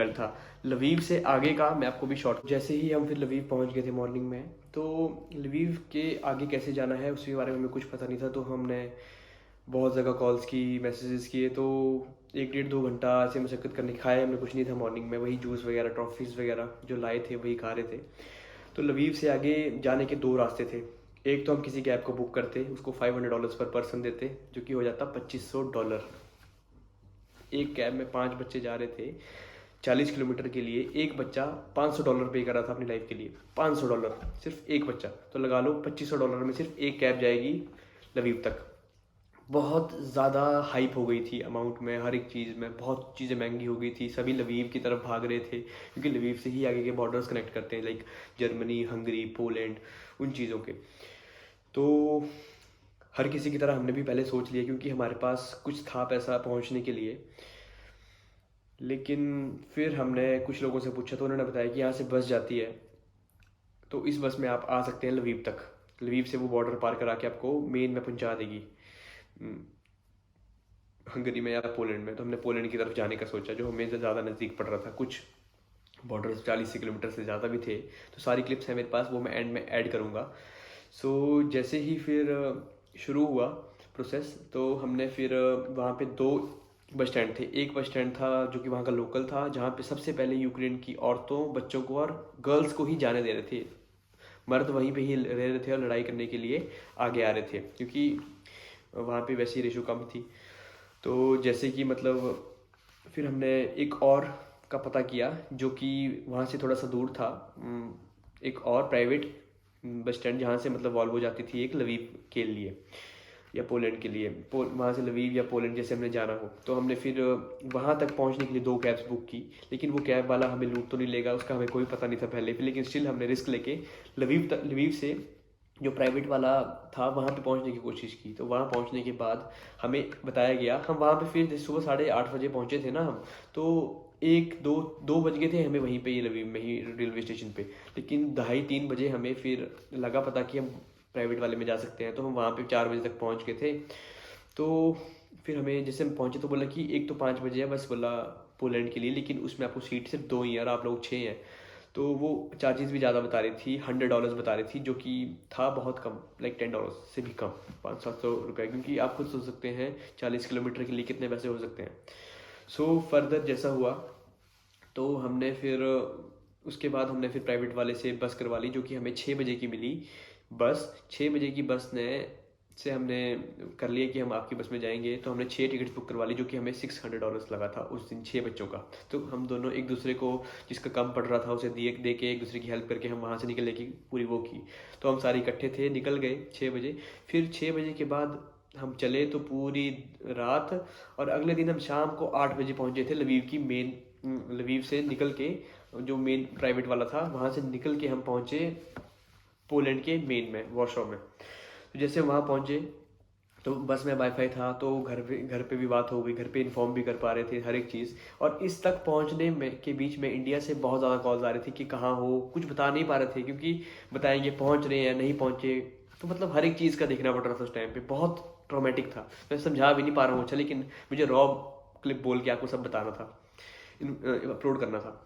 था। लवीव से आगे का मैं आपको भी शॉर्ट, जैसे ही हम फिर लवीव पहुंच गए थे मॉर्निंग में, तो लवीव के आगे कैसे जाना है उसके बारे में हमें कुछ पता नहीं था। तो हमने बहुत जगह कॉल्स की, मैसेजेस किए, तो 1 डेढ़ 2 घंटा ऐसे मशक्क़त करने, खाया हमने कुछ नहीं था मॉर्निंग में, वही जूस वगैरह टॉफ़ीज़ वगैरह जो लाए थे वही खा रहे थे। तो लवीव से आगे जाने के 2 रास्ते थे। एक तो हम किसी कैब को बुक करते, उसको $500 पर पर्सन देते, जो कि हो जाता $2500। एक कैब में 5 बच्चे जा रहे थे 40 किलोमीटर के लिए। एक बच्चा $500 पे कर रहा था अपनी लाइफ के लिए। $500 सिर्फ एक बच्चा, तो लगा लो $2500 में सिर्फ एक कैब जाएगी लवीव तक। बहुत ज़्यादा हाइप हो गई थी अमाउंट में, हर एक चीज़ में बहुत चीज़ें महंगी हो गई थी। सभी लवीव की तरफ भाग रहे थे, क्योंकि लवीव से ही आगे के बॉर्डर्स कनेक्ट करते हैं, लाइक जर्मनी, हंगरी, पोलैंड, उन चीज़ों के। तो हर किसी की तरह हमने भी पहले सोच लिया, क्योंकि हमारे पास कुछ था पैसा पहुंचने के लिए। लेकिन फिर हमने कुछ लोगों से पूछा, तो उन्होंने बताया कि यहाँ से बस जाती है, तो इस बस में आप आ सकते हैं लवीव तक। लवीव से वो बॉर्डर पार करा के आपको मेन में पहुंचा देगी, हंगरी में या पोलैंड में। तो हमने पोलैंड की तरफ जाने का सोचा, जो हमें ज़्यादा नज़दीक पड़ रहा था। कुछ बॉर्डर 40 किलोमीटर से ज़्यादा भी थे, तो सारी क्लिप्स हैं मेरे पास, वो मैं एंड में ऐड करूँगा। सो जैसे ही फिर शुरू हुआ प्रोसेस, तो हमने फिर वहाँ पे 2 बस स्टैंड थे। एक बस स्टैंड था जो कि वहाँ का लोकल था, जहाँ पे सबसे पहले यूक्रेन की औरतों, बच्चों को और गर्ल्स को ही जाने दे रहे थे। मर्द वहीं पे ही रह रहे थे और लड़ाई करने के लिए आगे आ रहे थे, क्योंकि वहाँ पे वैसी रेशो कम थी। तो जैसे कि मतलब फिर हमने एक और का पता किया, जो कि वहाँ से थोड़ा सा दूर था। एक और प्राइवेट बस स्टैंड, जहाँ से मतलब वॉल्वो जाती थी एक लवीव के लिए या पोलैंड के लिए। वहाँ से लवीव या पोलैंड जैसे हमने जाना हो, तो हमने फिर वहाँ तक पहुँचने के लिए 2 कैब्स बुक की। लेकिन वो कैब वाला हमें लूट तो नहीं लेगा, उसका हमें कोई पता नहीं था पहले फिर, लेकिन स्टिल हमने रिस्क लेके लवीव से जो प्राइवेट वाला था वहाँ पे पहुँचने की कोशिश की। तो वहाँ पहुँचने के बाद हमें बताया गया, हम वहाँ पे फिर सुबह 8:30 बजे पहुँचे थे ना हम, तो 1 2 2 बज गए थे हमें वहीं पे ही लवीव में ही रेलवे स्टेशन पे। लेकिन 2:30 3 बजे हमें फिर लगा पता कि हम प्राइवेट वाले में जा सकते हैं, तो हम वहाँ पे 4 बजे तक पहुँच गए थे। तो फिर हमें जैसे हम पहुँचे तो बोला कि एक तो 5 बजे है बस, बोला पोलैंड के लिए, लेकिन उसमें आपको सीट सिर्फ 2 ही है और आप लोग 6 हैं। तो वो चार्जेस भी ज़्यादा बता रही थी, $100 बता रही थी, जो कि था बहुत कम, लाइक $10 से भी कम, 500-700 रुपये। क्योंकि आप खुद सोच सकते हैं 40 किलोमीटर के लिए कितने पैसे हो सकते हैं। सो फर्दर जैसा हुआ, तो हमने फिर उसके बाद हमने फिर प्राइवेट वाले से बस करवा ली, जो कि हमें 6 बजे की मिली बस। 6 बजे की बस ने से हमने कर लिया कि हम आपकी बस में जाएंगे। तो हमने 6 टिकट्स बुक करवा ली, जो कि हमें $600 लगा था उस दिन 6 बच्चों का। तो हम दोनों एक दूसरे को, जिसका कम पड़ रहा था उसे दे के एक दूसरे की हेल्प करके हम वहाँ से निकलने की पूरी वो की। तो हम सारे इकट्ठे थे, निकल गए 6 बजे। फिर 6 बजे के बाद हम चले तो पूरी रात, और अगले दिन हम शाम को 8 बजे पहुँचे थे लवीव की मेन, लवीव से निकल के जो मेन प्राइवेट वाला था वहाँ से निकल के हम पहुँचे पोलैंड के मेन में, वॉर्सो में। तो जैसे वहाँ पहुँचे तो बस में वाईफाई था, तो घर पे भी बात हो गई, घर पे इन्फॉर्म भी कर पा रहे थे हर एक चीज़। और इस तक पहुँचने में के बीच में इंडिया से बहुत ज़्यादा कॉल्स आ रही थी कि कहाँ हो, कुछ बता नहीं पा रहे थे, क्योंकि बताएंगे पहुँच रहे हैं नहीं पहुँचे। तो मतलब हर एक चीज़ का देखना पड़ रहा था उस टाइम पे, बहुत ट्रॉमेटिक था। मैं समझा भी नहीं पा रहा हूँ अच्छा, लेकिन मुझे रॉ क्लिप बोल के आपको सब बताना था, अपलोड करना था।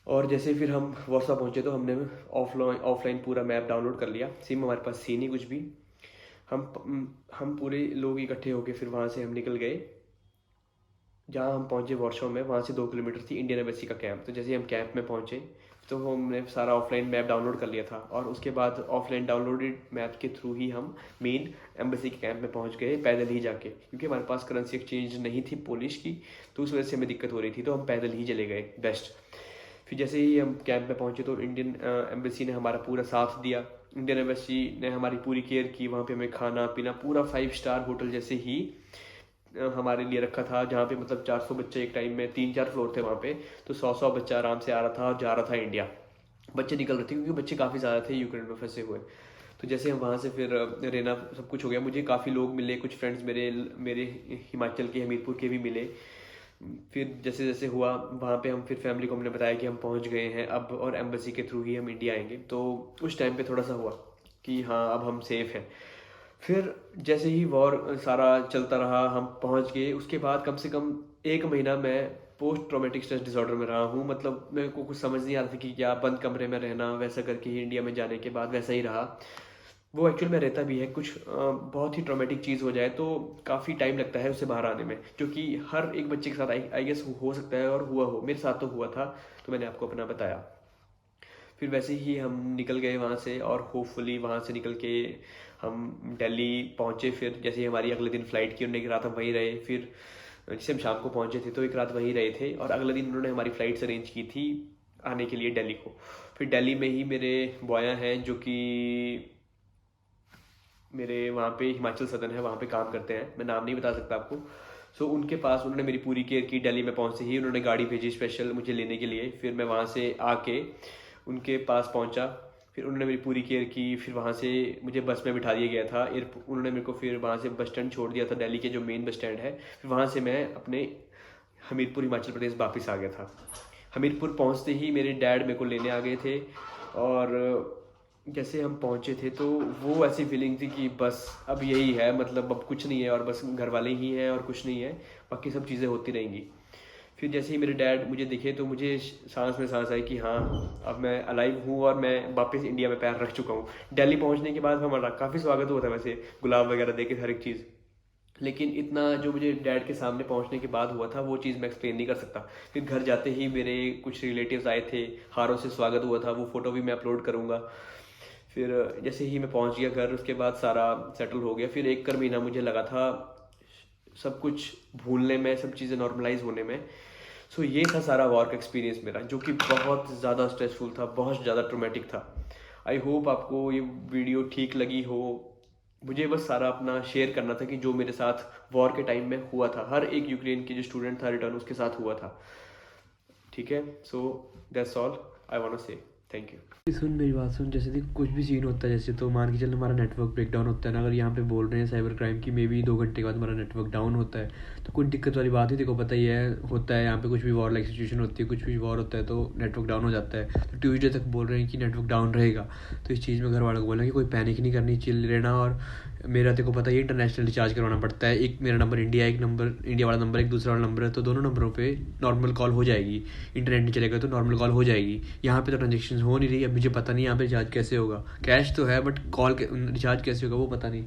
और जैसे फिर हम वर्सा पहुँचे तो हमने ऑफलाइन पूरा मैप डाउनलोड कर लिया। सिम हमारे पास थी नहीं कुछ भी। हम पूरे लोग इकट्ठे होके फिर वहाँ से हम निकल गए। जहाँ हम पहुँचे वॉर्शो में, वहाँ से 2 किलोमीटर थी इंडियन एम्बेसी का कैंप। तो जैसे हम कैंप में पहुँचे तो हमने सारा ऑफलाइन मैप डाउनलोड कर लिया था, और उसके बाद ऑफलाइन डाउनलोडेड मैप के थ्रू ही हम मेन एम्बेसी के कैंप में पहुँच गए, पैदल ही जाके, क्योंकि हमारे पास करेंसी एक्सचेंज नहीं थी पोलिश की, तो उस वजह से हमें दिक्कत हो रही थी। तो हम पैदल ही चले गए बेस्ट। फिर जैसे ही हम कैंप में पहुँचे तो इंडियन एम्बेसी ने हमारा पूरा साथ दिया। इंडियन एम्बेसी ने हमारी पूरी केयर की, वहाँ पे हमें खाना पीना पूरा 5 स्टार होटल जैसे ही हमारे लिए रखा था, जहाँ पे मतलब 400 बच्चे एक टाइम में, 3-4 फ्लोर थे वहाँ पे, तो 100 बच्चा आराम से आ रहा था और जा रहा था इंडिया। बच्चे निकल रहे थे क्योंकि बच्चे काफ़ी ज़्यादा थे यूक्रेन में फंसे हुए। तो जैसे हम वहाँ से फिर रहना सब कुछ हो गया, मुझे काफ़ी लोग मिले, कुछ फ्रेंड्स मेरे मेरे हिमाचल के, हमीरपुर के भी मिले। फिर जैसे जैसे हुआ वहाँ पे हम फिर फैमिली को हमने बताया कि हम पहुँच गए हैं अब, और एम्बेसी के थ्रू ही हम इंडिया आएंगे। तो उस टाइम पे थोड़ा सा हुआ कि हाँ अब हम सेफ़ हैं। फिर जैसे ही वॉर सारा चलता रहा, हम पहुँच गए। उसके बाद कम से कम 1 महीना मैं पोस्ट ट्रॉमेटिक स्ट्रेस डिसऑर्डर में रहा हूँ। मतलब मेरे को कुछ समझ नहीं आ रहा था कि क्या बंद कमरे में रहना, वैसा करके ही इंडिया में जाने के बाद वैसा ही रहा। वो एक्चुअल में रहता भी है, कुछ बहुत ही ट्रॉमेटिक चीज़ हो जाए तो काफ़ी टाइम लगता है उससे बाहर आने में, जो कि हर एक बच्चे के साथ आई गेस हो सकता है और हुआ हो। मेरे साथ तो हुआ था, तो मैंने आपको अपना बताया। फिर वैसे ही हम निकल गए वहाँ से, और होपफुली वहाँ से निकल के हम दिल्ली पहुँचे। फिर जैसे ही हमारी अगले दिन फ़्लाइट की, उन्होंने एक रात हम वहीं रहे। फिर जैसे हम शाम को पहुँचे थे तो एक रात वहीं रहे थे, और अगले दिन उन्होंने हमारी फ़्लाइट्स अरेंज की थी आने के लिए दिल्ली को। फिर दिल्ली में ही मेरे बॉया हैं जो कि मेरे वहाँ पे हिमाचल सदन है, वहाँ पे काम करते हैं, मैं नाम नहीं बता सकता आपको। सो उनके पास उन्होंने मेरी पूरी केयर की। दिल्ली में पहुँचते ही उन्होंने गाड़ी भेजी स्पेशल मुझे लेने के लिए। फिर मैं वहाँ से आके उनके पास पहुँचा, फिर उन्होंने मेरी पूरी केयर की। फिर वहाँ से मुझे बस में बिठा दिया गया था। उन्होंने मेरे को फिर वहाँ से बस स्टैंड छोड़ दिया था, दिल्ली के जो मेन बस स्टैंड है। फिर वहाँ से मैं अपने हमीरपुर हिमाचल प्रदेश वापस आ गया था। हमीरपुर पहुँचते ही मेरे डैड मेरे को लेने आ गए थे, और जैसे हम पहुँचे थे तो वो ऐसी फीलिंग थी कि बस अब यही है, मतलब अब कुछ नहीं है, और बस घर वाले ही हैं और कुछ नहीं है, बाकी सब चीज़ें होती रहेंगी। फिर जैसे ही मेरे डैड मुझे दिखे तो मुझे सांस में सांस आई कि हाँ, अब मैं अलाइव हूँ और मैं वापस इंडिया में पैर रख चुका हूँ। दिल्ली पहुँचने के बाद हमारा काफ़ी स्वागत हुआ था, वैसे गुलाब वगैरह देके हर एक चीज़। लेकिन इतना जो मुझे डैड के सामने पहुंचने के बाद हुआ था, वो चीज़ मैं एक्सप्लेन नहीं कर सकता। फिर घर जाते ही मेरे कुछ रिलेटिव्स आए थे, हारों से स्वागत हुआ था, वो फ़ोटो भी मैं अपलोड करूँगा। फिर जैसे ही मैं पहुंच गया घर, उसके बाद सारा सेटल हो गया। फिर 1 महीना मुझे लगा था सब कुछ भूलने में, सब चीज़ें नॉर्मलाइज होने में। सो ये था सारा वर्क एक्सपीरियंस मेरा, जो कि बहुत ज़्यादा स्ट्रेसफुल था, बहुत ज़्यादा ट्रोमेटिक था। आई होप आपको ये वीडियो ठीक लगी हो। मुझे बस सारा अपना शेयर करना था कि जो मेरे साथ वॉर के टाइम में हुआ था, हर एक यूक्रेन के जो स्टूडेंट था रिटर्न, उसके साथ हुआ था। ठीक है, so that's all I want to say. Thank you. सुन मेरी बात सुन, जैसे देख कुछ भी सीन होता है, जैसे तो मान के चल हमारा नेटवर्क ब्रेकडाउन होता है ना, अगर यहाँ पे बोल रहे हैं साइबर क्राइम की, मे भी 2 घंटे के बाद हमारा नेटवर्क डाउन होता है, तो कोई दिक्कत वाली बात ही देखो, पता ही है होता है यहाँ पे। कुछ भी वॉर लाइक सिचुएशन होती है, कुछ भी वॉर होता है तो नेटवर्क डाउन हो जाता है। तो ट्यूजडे तक बोल रहे हैं कि नेटवर्क डाउन रहेगा। तो इस चीज़ में घर वालों को बोला कि कोई पैनिक नहीं करनी, चिल रहना। और मेरा देखो पता ही इंटरनेशनल रिचार्ज करवाना पड़ता है। एक मेरा नंबर इंडिया, एक नंबर इंडिया वाला नंबर, एक दूसरा वाला नंबर है, तो दोनों नंबरों पे नॉर्मल कॉल हो जाएगी। इंटरनेट नहीं चलेगा तो नॉर्मल कॉल हो जाएगी। यहाँ पे तो ट्रांजेक्शन हो नहीं रही। अब मुझे पता नहीं यहाँ पे रिचार्ज कैसे होगा, कैश तो है बट कॉल रिचार्ज कैसे होगा वो पता नहीं।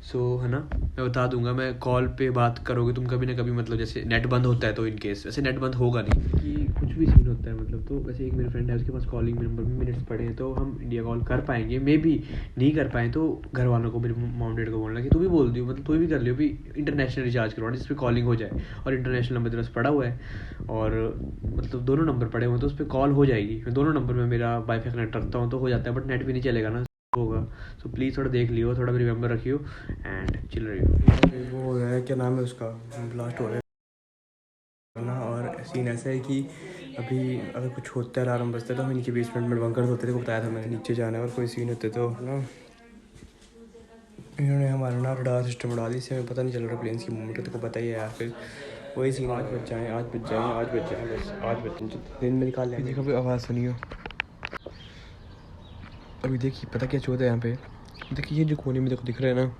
सो है ना, मैं बता दूंगा। मैं कॉल पे बात करोगे तुम कभी ना कभी, मतलब जैसे नेट बंद होता है तो इन केस, वैसे नेट बंद होगा नहीं कि कुछ भी सीन होता है मतलब। तो वैसे एक मेरे फ्रेंड है, उसके पास कॉलिंग नंबर भी मिनट्स पड़े हैं, तो हम इंडिया कॉल कर पाएंगे। मे भी नहीं कर पाएँ तो घर वालों को, मेरे मॉम डैड को बोलना कि तू भी बोल दियो, मतलब तू भी कर लियो भी इंटरनेशनल रिचार्ज करवाना जिस पर कॉलिंग हो जाए। और इंटरनेशनल नंबर तेरे पास पड़ा हुआ है, और मतलब दोनों नंबर पड़े हुए हैं तो उस पर कॉल हो जाएगी। मैं दोनों नंबर में मेरा वाईफाई कनेक्ट रखता हूँ तो हो जाता है, बट नेट भी नहीं चलेगा ना, होगा। सो प्लीज़ थोड़ा देख लियो, थोड़ा रिमेंबर रखियो एंड चिल रही हो। वो है क्या नाम है उसका, ब्लास्ट हो रहा है ना। और सीन ऐसा है कि अभी अगर कुछ होता है, अलार्म बजता है, तो हम नीचे बेसमेंट में बंकर्स होते थे, को बताया था मैंने, नीचे जाना है। और कोई सीन होते तो ना, इन्होंने हमारा ना रडार सिस्टम उड़ा दी, इससे हमें पता नहीं चल रहा प्लेन्स की मूवमेंट, तो पता ही है यार। फिर वही सीन, आज बच जाएँ, आज बच जाएँ, आज बच जाएँ, बस आज बच जाएँ, दिन में निकाल लें। देखो अभी आवाज़ सुनियो, अभी देखिए पता क्या चौथा है यहाँ पे। देखिए ये जो कोने में देखो दिख रहा है ना,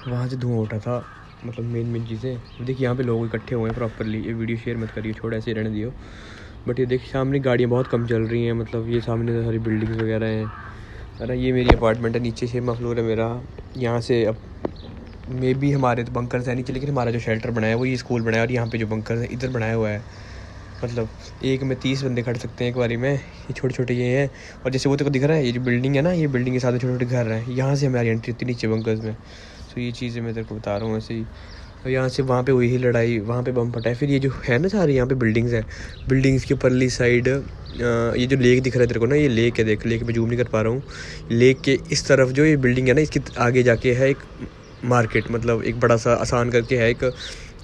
वहाँ से धुआं उठा था, मतलब मेन चीज़ें। देखिए यहाँ पे लोग इकट्ठे हुए हैं प्रॉपरली। ये वीडियो शेयर मत करिए, छोड़ ऐसे रहने दियो। बट ये देखिए सामने गाड़ियाँ बहुत कम चल रही हैं, मतलब ये सामने सारी बिल्डिंग्स वगैरह हैं, है ना। ये मेरी अपार्टमेंट है, नीचे 6वां फ्लोर है मेरा। यहाँ से अब मे भी हमारे तो बंकर्स है नीचे, लेकिन हमारा जो शेल्टर बनाया है वो ये स्कूल बनाया है। और यहाँ पे जो बंकर है इधर बनाया हुआ है, मतलब एक में 30 बंदे खड़ सकते हैं एक बारी में। ये छोटे छोटे ये हैं। और जैसे वो तो दिख रहा है, ये जो बिल्डिंग है ना, ये बिल्डिंग के साथ छोटे छोटे घर हैं, यहाँ से हमारी एंट्री होती है नीचे बंकर्स में। तो ये चीज़ें मैं तेरे को बता रहा हूँ ऐसे ही। और यहाँ से वहाँ पे हुई ही लड़ाई, वहाँ पे बम फटा है। फिर ये जो है ना सारी यहाँ पे बिल्डिंग्स है, बिल्डिंग्स के परली साइड ये जो लेक दिख रहा है तेरे को ना, ये लेक है, देख लेक में जूम नहीं कर पा रहा हूँ। लेक के इस तरफ जो ये बिल्डिंग है ना, इसके आगे जाके है एक मार्केट, मतलब एक बड़ा सा आसान करके है एक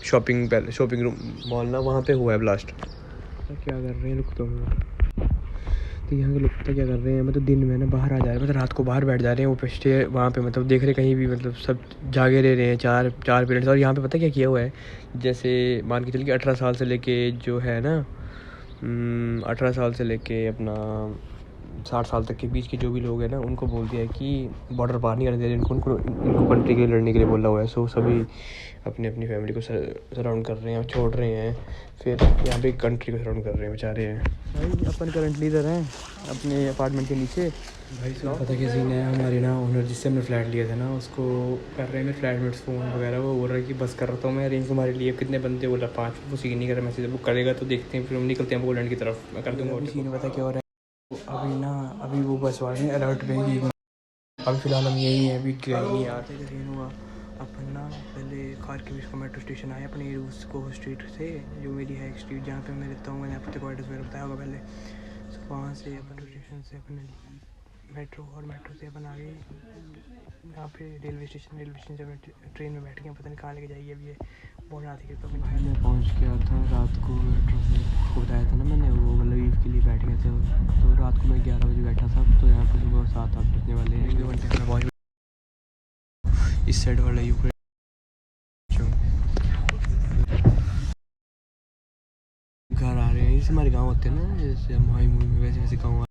शॉपिंग रूम मॉल ना, वहाँ पे हुआ है ब्लास्ट। क्या कर रहे हैं लोग, तो यहाँ के लोग पता क्या कर रहे हैं, मतलब दिन में ना बाहर आ जा रहे हैं, मतलब रात को बाहर बैठ जा रहे हैं वो पे स्टे वहाँ पे, मतलब देख रहे कहीं भी, मतलब सब जागे रह रहे हैं चार पेरेंट्स। और यहाँ पे पता क्या किया हुआ है, जैसे मान के चल के 18 साल से लेके जो है ना, 18 साल से लेके अपना 60 साल तक के बीच के जो भी लोग हैं ना, उनको बोल दिया है कि बॉर्डर पार नहीं करने दे रहे, इनको कंट्री के लिए लड़ने के लिए बोला हुआ है। सो सभी अपनी अपनी फैमिली को सराउंड कर रहे हैं और छोड़ रहे हैं, फिर यहाँ पे कंट्री को सराउंड कर रहे हैं, बेचारे हैं। भाई अपन करंटली इधर हैं अपने अपार्टमेंट के नीचे। भाई पता क्या सीन है, हमारे ना ओनर जिससे हमने फ्लैट लिया था ना, उसको कर रहे हैं मेरे फ्लैटमेट्स फ़ोन वगैरह, वो बोल रहा है कि बस कर रहा हूँ मैं अरेंज तुम्हारे लिए, कितने बंदे, बोला 5। वो सीन नहीं कर रहा, मैसेज बुक करेगा तो देखते हैं, फिर हम निकलते हैं पोलैंड की तरफ। मैं कर दूँगा सीन। पता क्या हो रहा है अभी वो बस वाले अलर्ट पे ही, अभी फ़िलहाल हम यही हैं, अभी कहीं नहीं आते। सीन हुआ अपन ना पहले खारकिव का मेट्रो स्टेशन आए अपने उसको स्ट्रीट से, जो मेरी है एक स्ट्रीट जहाँ पे मैं रहता हूँ, मैंने आपको को एड्रेस वगैरह बताया होगा पहले। तो वहाँ से अपन स्टेशन से अपने मेट्रो से अपन आ गए यहाँ पे रेलवे स्टेशन से ट्रेन में बैठ गए, पता नहीं कहाँ लेके जाएगी अभी ये बहुत रात के। तो मैं पहुँच गया था रात को, मेट्रो से को बताया था ना मैंने, वो मतलब ईद के लिए बैठ गया था। तो रात को मैं 11 बजे बैठा था, तो यहाँ पे सुबह 7-8 बजने वाले हैं, 1-2 घंटे में पहुँच इस साइड वाला यूक्रेन। घर आ रहे हैं, जैसे हमारे गाँव होते हैं ना, जैसे हम हाई मूवी में वैसे वैसे गाँव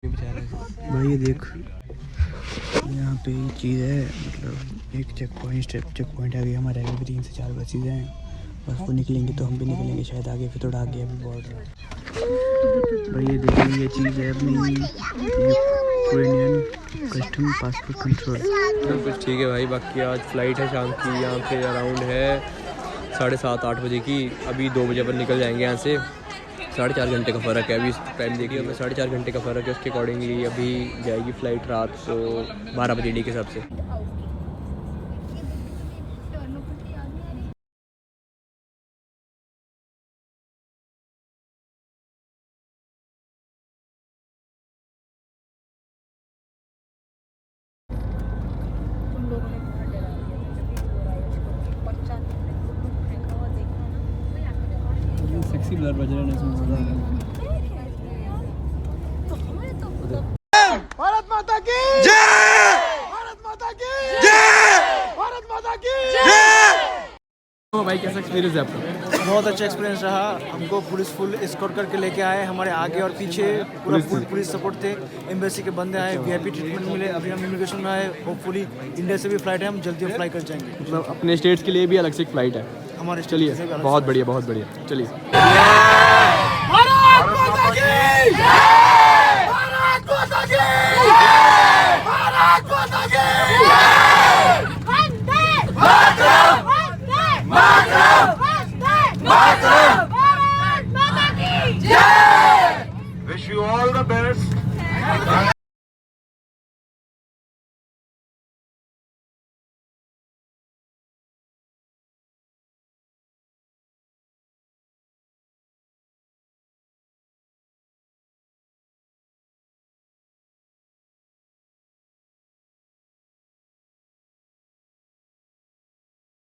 भाई। ये देख यहाँ पे ये चीज़ है, मतलब एक चेक पॉइंट आ गया हमारे आगे भी 3 से 4 बसेज हैं, बस वो निकलेंगे तो हम भी निकलेंगे शायद आगे, फिर थोड़ा आगे अभी बॉर्डर। भाई ये देखिए ये चीज़ है अपनी यूक्रेनियन कस्टम पासपोर्ट कंट्रोल। कुछ ठीक है भाई, बाकी आज फ्लाइट है शाम की, यहाँ पे अराउंड है 7:30-8 बजे की, अभी 2 बजे पर निकल जाएंगे यहाँ से। 4.5 घंटे का फ़र्क है, अभी टाइम देखिए हमें 4.5 घंटे का फ़र्क है, उसके अकॉर्डिंगली अभी जाएगी फ़्लाइट रात को 12 बजे डी के हिसाब से। सेक्सी ब्लर बज रहा है। भारत माता की जय, भारत माता की जय, भारत माता की जय। तो भाई कैसा एक्सपीरियंस है आपका? बहुत अच्छा एक्सपीरियंस रहा। हमको पुलिस फुल एस्कॉर्ट करके लेके आए, हमारे आगे और पीछे पूरा फुल पुलिस सपोर्ट थे, एम्बेसी के बंदे आए, वीआईपी ट्रीटमेंट मिले। अभी हम इमिग्रेशन में आए, होपफुली इंडिया से भी फ्लाइट है, हम जल्दी फ्लाई कर जाएंगे। मतलब अपने स्टेट्स के लिए भी अलग से एक फ़्लाइट है हमारे चलिए, बहुत बढ़िया बहुत बढ़िया। चलिए भारत माता की जय, भारत माता की जय, भारत माता की जय, वंदे मातरम, वंदे मातरम।